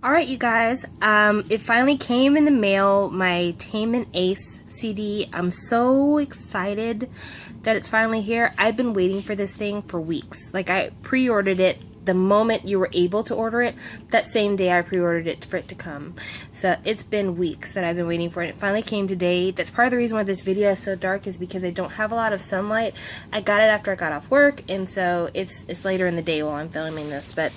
Alright, you guys, it finally came in the mail, my Taemin Ace CD. I'm so excited that it's finally here. I've been waiting for this thing for weeks. Like, I pre-ordered it the moment you were able to order it. That same day I pre-ordered it for it to come. So it's been weeks that I've been waiting for it. It finally came today. That's part of the reason why this video is so dark, is because I don't have a lot of sunlight. I got it after I got off work, and so it's later in the day while I'm filming this, but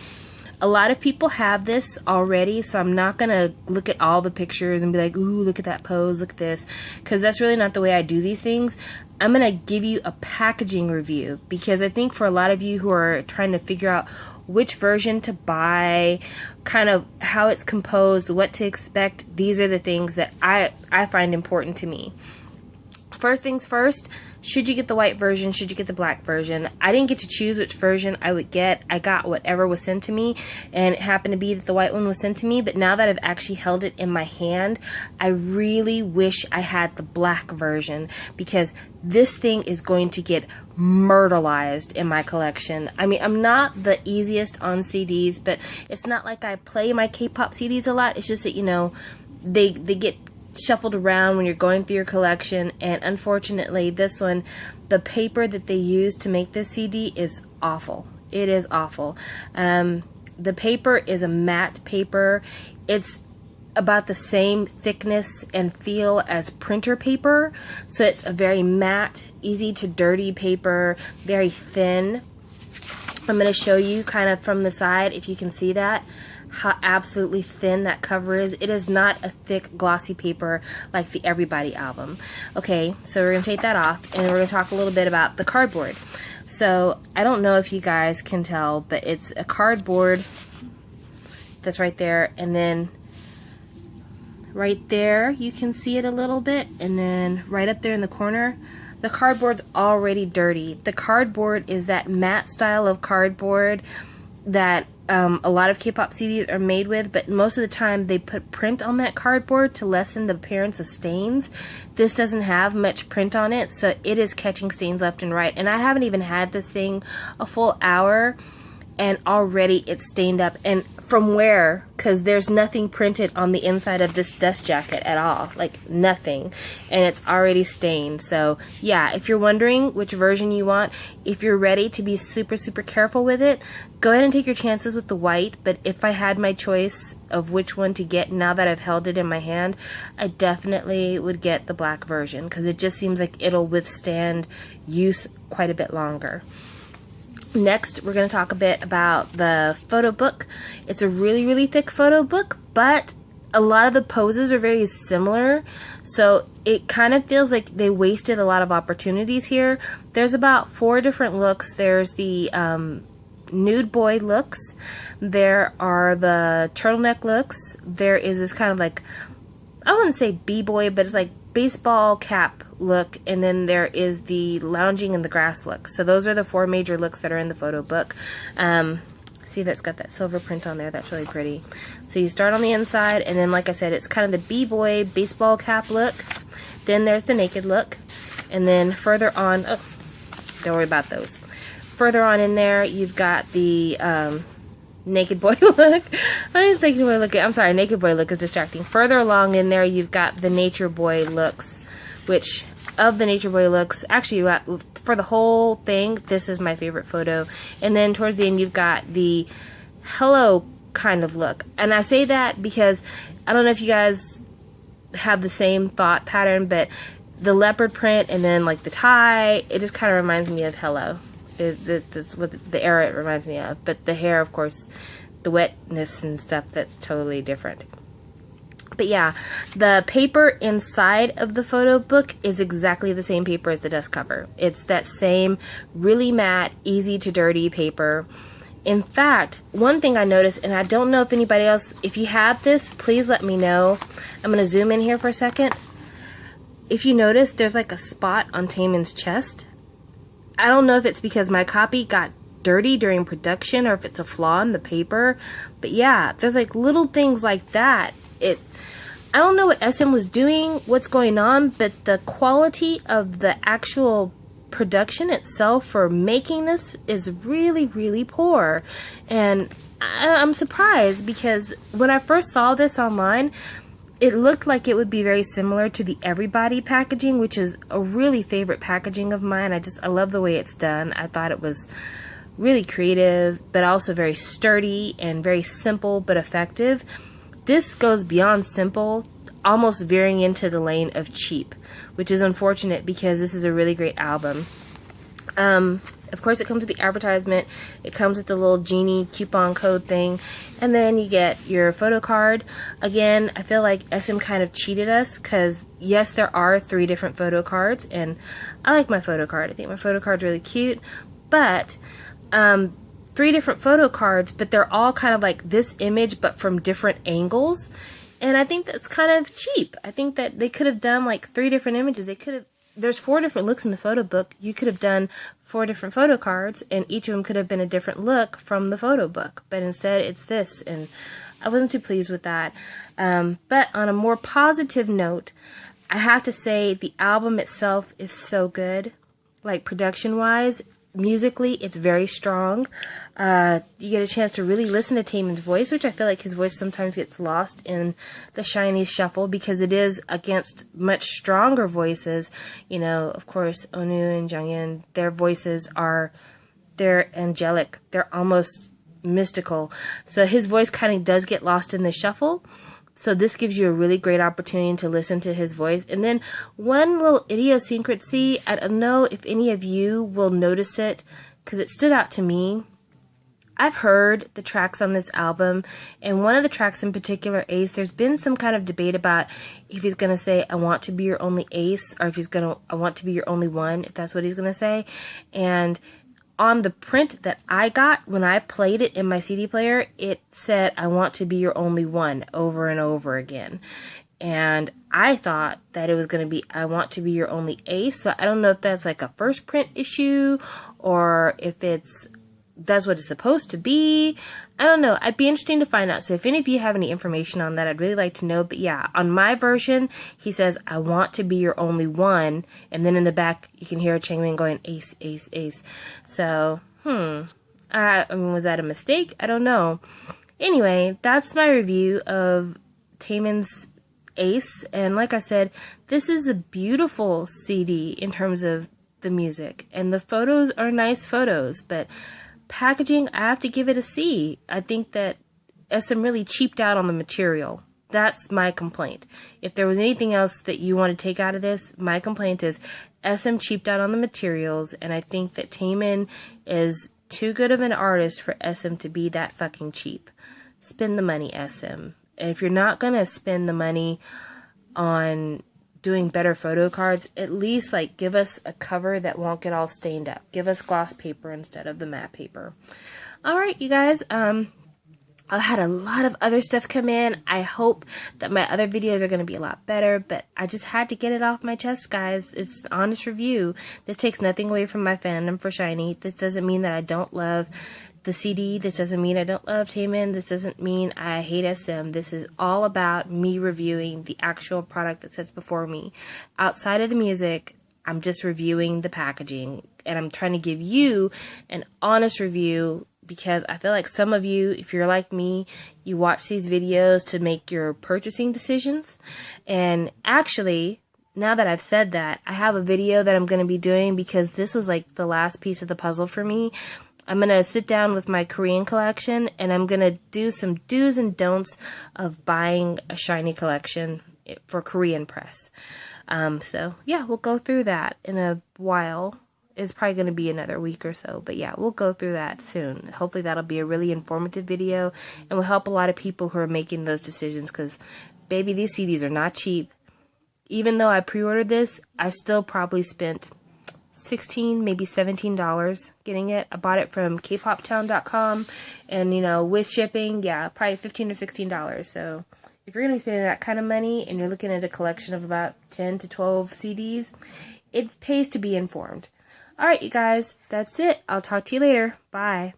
a lot of people have this already, so I'm not going to look at all the pictures and be like, ooh, look at that pose, look at this, because that's really not the way I do these things. I'm going to give you a packaging review, because I think for a lot of you who are trying to figure out which version to buy, kind of how it's composed, what to expect, these are the things that I find important to me. First things first, should you get the white version? Should you get the black version? I didn't get to choose which version I would get. I got whatever was sent to me, and it happened to be that the white one was sent to me, but now that I've actually held it in my hand, I really wish I had the black version, because this thing is going to get myrtleized in my collection. I mean, I'm not the easiest on CDs, but it's not like I play my K-pop CDs a lot. It's just that, you know, they get shuffled around when you're going through your collection, and unfortunately this one, the paper that they used to make this CD is awful. It is awful. The paper is a matte paper. It's about the same thickness and feel as printer paper, so it's a very matte, easy to dirty paper, very thin. I'm going to show you kind of from the side, if you can see that, how absolutely thin that cover is. It is not a thick glossy paper like the Everybody album. Okay, so we're going to take that off, and we're going to talk a little bit about the cardboard. So I don't know if you guys can tell, but it's a cardboard that's right there, and then right there you can see it a little bit, and then right up there in the corner, the cardboard's already dirty. The cardboard is that matte style of cardboard that a lot of K-pop CDs are made with, but most of the time they put print on that cardboard to lessen the appearance of stains. This doesn't have much print on it, so it is catching stains left and right. And I haven't even had this thing a full hour, and already it's stained up. And from where? Because there's nothing printed on the inside of this dust jacket at all, like nothing, and it's already stained. So yeah, if you're wondering which version you want, if you're ready to be super careful with it, go ahead and take your chances with the white. But if I had my choice of which one to get now that I've held it in my hand, I definitely would get the black version, because it just seems like it'll withstand use quite a bit longer. Next, we're going to talk a bit about the photo book. It's a really thick photo book, but a lot of the poses are very similar, so it kind of feels like they wasted a lot of opportunities here. There's about 4 different looks. There's the nude boy looks, there are the turtleneck looks, there is this kind of like, I wouldn't say b-boy, but it's like baseball cap look, and then there is the lounging in the grass look. So those are the 4 major looks that are in the photo book. See, that's got that silver print on there. That's really pretty. So you start on the inside, and then like I said, it's kind of the b-boy baseball cap look. Then there's the naked look, and then further on, oh, don't worry about those. Further on in there, you've got the naked boy look. I was thinking boy look. I'm sorry, naked boy look is distracting. Further along in there, you've got the nature boy looks, which of the nature boy looks, actually for the whole thing, this is my favorite photo. And then towards the end, you've got the hello kind of look. And I say that because I don't know if you guys have the same thought pattern, but the leopard print and then like the tie, it just kind of reminds me of hello. That's what the era it reminds me of. But the hair, of course, the wetness and stuff, that's totally different. But yeah, the paper inside of the photo book is exactly the same paper as the dust cover. It's that same really matte, easy to dirty paper. In fact, one thing I noticed, and I don't know if anybody else, if you have this, please let me know. I'm going to zoom in here for a second. If you notice, there's like a spot on Taemin's chest. I don't know if it's because my copy got dirty during production or if it's a flaw in the paper, but yeah, there's like little things like that. I don't know what SM was doing, what's going on, but the quality of the actual production itself for making this is really, really poor. And I'm surprised because when I first saw this online, it looked like it would be very similar to the Everybody packaging, which is a really favorite packaging of mine. I love the way it's done. I thought it was really creative, but also very sturdy and very simple but effective. This goes beyond simple, almost veering into the lane of cheap, which is unfortunate because this is a really great album. Of course, it comes with the advertisement. It comes with the little genie coupon code thing. And then you get your photo card. Again, I feel like SM kind of cheated us because, yes, there are 3 different photo cards. And I like my photo card. I think my photo card's really cute. But 3 different photo cards, but they're all kind of like this image, but from different angles. And I think that's kind of cheap. I think that they could have done like 3 different images. There's 4 different looks in the photo book. You could have done 4 different photo cards, and each of them could have been a different look from the photo book. But instead, it's this, and I wasn't too pleased with that. But on a more positive note, I have to say the album itself is so good. Like, production-wise, musically, it's very strong. You get a chance to really listen to Taemin's voice, which I feel like his voice sometimes gets lost in the SHINee shuffle because it is against much stronger voices. You know, of course, Onu and Jungin, their voices they're angelic. They're almost mystical. So his voice kind of does get lost in the shuffle. So this gives you a really great opportunity to listen to his voice. And then one little idiosyncrasy, I don't know if any of you will notice it because it stood out to me. I've heard the tracks on this album, and one of the tracks in particular, Ace, there's been some kind of debate about if he's going to say, I want to be your only ace, or if he's going to, I want to be your only one, if that's what he's going to say. And on the print that I got, when I played it in my CD player, it said, I want to be your only one, over and over again. And I thought that it was going to be, I want to be your only ace. So I don't know if that's like a first print issue, or if that's what it's supposed to be. I don't know. I'd be interesting to find out. So if any of you have any information on that, I'd really like to know. But yeah, on my version, he says, I want to be your only one. And then in the back, you can hear Changmin going, ace, ace, ace. So, I mean, was that a mistake? I don't know. Anyway, that's my review of Taemin's Ace. And like I said, this is a beautiful CD in terms of the music. And the photos are nice photos, but packaging, I have to give it a C. I think that SM really cheaped out on the material. That's my complaint. If there was anything else that you want to take out of this, my complaint is SM cheaped out on the materials, and I think that Taemin is too good of an artist for SM to be that fucking cheap. Spend the money, SM. And if you're not going to spend the money on doing better photo cards, at least like give us a cover that won't get all stained up. Give us gloss paper instead of the matte paper. Alright, you guys, I had a lot of other stuff come in. I hope that my other videos are going to be a lot better, but I just had to get it off my chest, guys. It's an honest review. This takes nothing away from my fandom for SHINee. This doesn't mean that I don't love the CD. This doesn't mean I don't love Taemin. This doesn't mean I hate SM. This is all about me reviewing the actual product that sits before me. Outside of the music, I'm just reviewing the packaging, and I'm trying to give you an honest review because I feel like some of you, if you're like me, you watch these videos to make your purchasing decisions. And actually, now that I've said that, I have a video that I'm going to be doing because this was like the last piece of the puzzle for me. I'm going to sit down with my Korean collection, and I'm going to do some do's and don'ts of buying a SHINee collection for Korean press. So, yeah, we'll go through that in a while. It's probably going to be another week or so, but yeah, we'll go through that soon. Hopefully that'll be a really informative video and will help a lot of people who are making those decisions because, baby, these CDs are not cheap. Even though I pre-ordered this, I still probably spent $16, maybe $17 getting it. I bought it from kpoptown.com, and you know, with shipping, yeah, probably $15 or $16. So if you're going to be spending that kind of money and you're looking at a collection of about 10 to 12 CDs, it pays to be informed. Alright, you guys, that's it. I'll talk to you later. Bye.